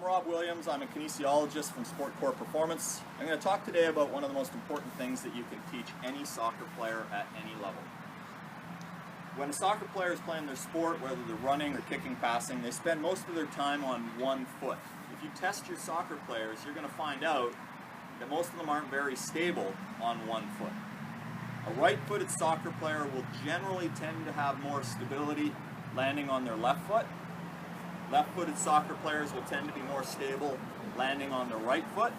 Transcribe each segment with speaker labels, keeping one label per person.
Speaker 1: Rob Williams. I'm a kinesiologist from Sportcore Performance. I'm going to talk today about one of the most important things that you can teach any soccer player at any level. When a soccer player is playing their sport, whether they're running or kicking, passing, they spend most of their time on one foot. If you test your soccer players, you're going to find out that most of them aren't very stable on one foot. A right-footed soccer player will generally tend to have more stability landing on their left foot. Left-footed soccer players will tend to be more stable landing on their right foot.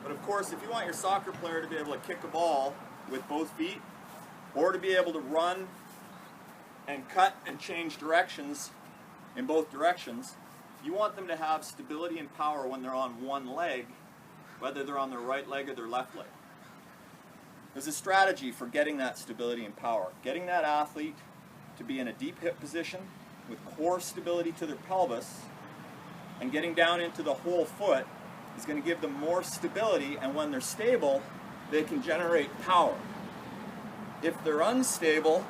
Speaker 1: But of course, if you want your soccer player to be able to kick a ball with both feet, or to be able to run and cut and change directions in both directions, you want them to have stability and power when they're on one leg, whether they're on their right leg or their left leg. There's a strategy for getting that stability and power. Getting that athlete to be in a deep hip position with core stability to their pelvis and getting down into the whole foot is going to give them more stability, and when they're stable, they can generate power. If they're unstable,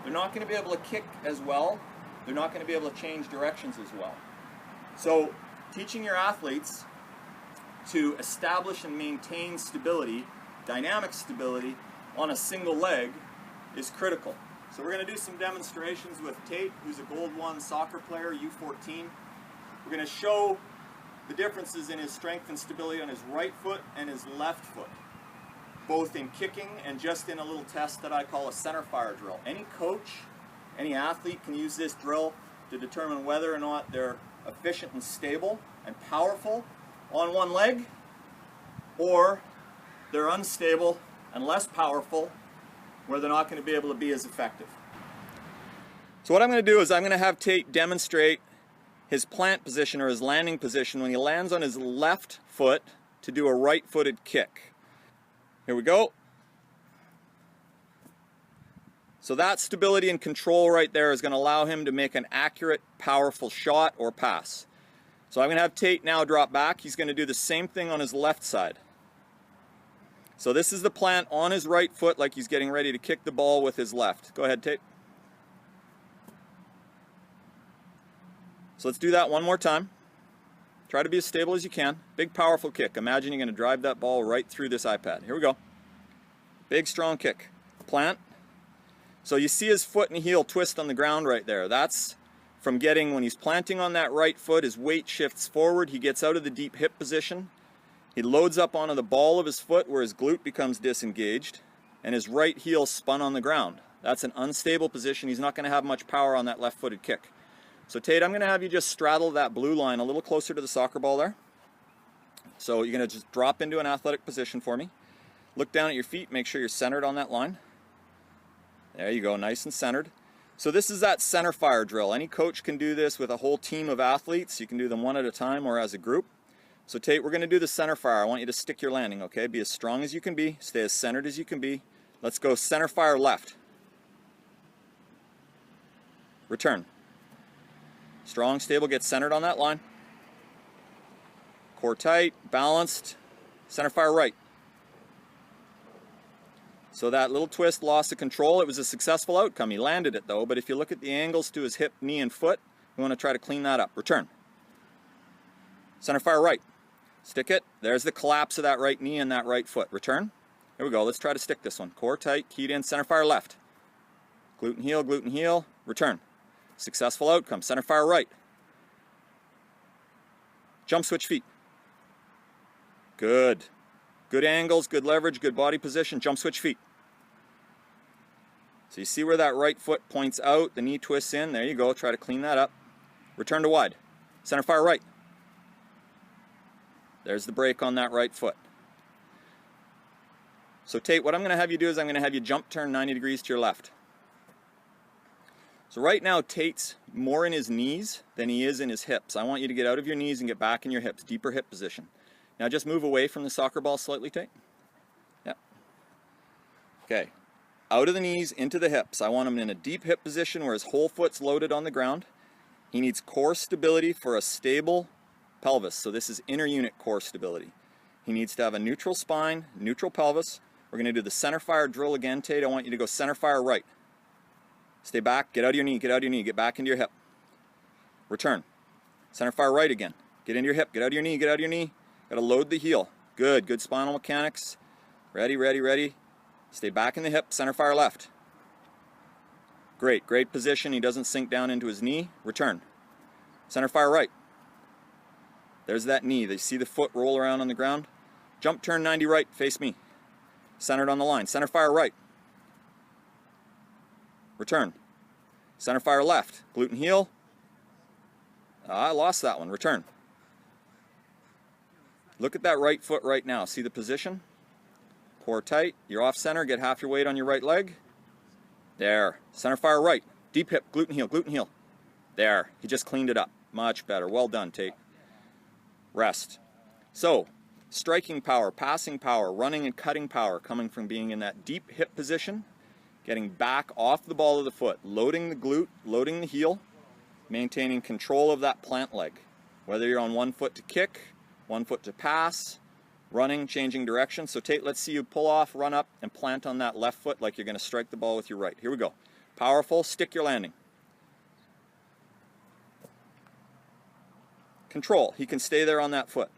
Speaker 1: they're not going to be able to kick as well. They're not going to be able to change directions as well. So teaching your athletes to establish and maintain stability, dynamic stability, on a single leg is critical. So we're going to do some demonstrations with Tate, who's a Gold 1 soccer player, U14. We're going to show the differences in his strength and stability on his right foot and his left foot, both in kicking and just in a little test that I call a center fire drill. Any coach, any athlete can use this drill to determine whether or not they're efficient and stable and powerful on one leg, or they're unstable and less powerful, where they're not going to be able to be as effective. So what I'm going to do is I'm going to have Tate demonstrate his plant position or his landing position when he lands on his left foot to do a right-footed kick. Here we go. So that stability and control right there is going to allow him to make an accurate, powerful shot or pass. So I'm going to have Tate now drop back. He's going to do the same thing on his left side. So this is the plant on his right foot, like he's getting ready to kick the ball with his left. Go ahead, Tate. So let's do that one more time. Try to be as stable as you can. Big, powerful kick. Imagine you're going to drive that ball right through this iPad. Here we go. Big, strong kick. Plant. So you see his foot and heel twist on the ground right there. That's from getting, when he's planting on that right foot, his weight shifts forward. He gets out of the deep hip position. He loads up onto the ball of his foot where his glute becomes disengaged, and his right heel spun on the ground. That's an unstable position. He's not going to have much power on that left-footed kick. So Tate, I'm going to have you just straddle that blue line a little closer to the soccer ball there. So you're going to just drop into an athletic position for me. Look down at your feet, make sure you're centered on that line. There you go, nice and centered. So this is that center fire drill. Any coach can do this with a whole team of athletes. You can do them one at a time or as a group. So Tate, we're going to do the center fire. I want you to stick your landing, okay? Be as strong as you can be. Stay as centered as you can be. Let's go center fire left. Return. Strong, stable, get centered on that line. Core tight, balanced. Center fire right. So that little twist lost of control. It was a successful outcome. He landed it though, but if you look at the angles to his hip, knee, and foot, we want to try to clean that up. Return. Center fire right. Stick it. There's the collapse of that right knee and that right foot. Return. Here we go. Let's try to stick this one. Core tight, keyed in, center fire left. Glute and heel. Return. Successful outcome. Center fire right. Jump switch feet. Good. Good angles, good leverage, good body position. Jump switch feet. So you see where that right foot points out, the knee twists in. There you go. Try to clean that up. Return to wide. Center fire right. There's the break on that right foot. So Tate, what I'm going to have you do is I'm going to have you jump turn 90 degrees to your left. So right now Tate's more in his knees than he is in his hips. I want you to get out of your knees and get back in your hips, deeper hip position. Now just move away from the soccer ball slightly, Tate. Yeah. Okay. Out of the knees, into the hips. I want him in a deep hip position where his whole foot's loaded on the ground. He needs core stability for a stable pelvis. So this is inner unit core stability. He needs to have a neutral spine, neutral pelvis. We're going to do the center fire drill again, Tate. I want you to go center fire right. Stay back, get out of your knee, get back into your hip. Return. Center fire right again. Get into your hip, get out of your knee, get out of your knee. Gotta load the heel. Good, good spinal mechanics. Ready, ready, ready. Stay back in the hip, center fire left. Great, great position. He doesn't sink down into his knee. Return. Center fire right. There's that knee. They see the foot roll around on the ground. Jump, turn 90 right, face me. Centered on the line. Center fire right. Return. Center fire left. Glute and heel. I lost that one. Return. Look at that right foot right now. See the position? Core tight. You're off center. Get half your weight on your right leg. There. Center fire right. Deep hip. Glute and heel. Glute and heel. There. He just cleaned it up. Much better. Well done, Tate. Rest. So, striking power, passing power, running and cutting power coming from being in that deep hip position, getting back off the ball of the foot, loading the glute, loading the heel, maintaining control of that plant leg. Whether you're on one foot to kick, one foot to pass, running, changing direction. So Tate, let's see you pull off, run up, and plant on that left foot like you're going to strike the ball with your right. Here we go. Powerful, stick your landing. Control. He can stay there on that foot.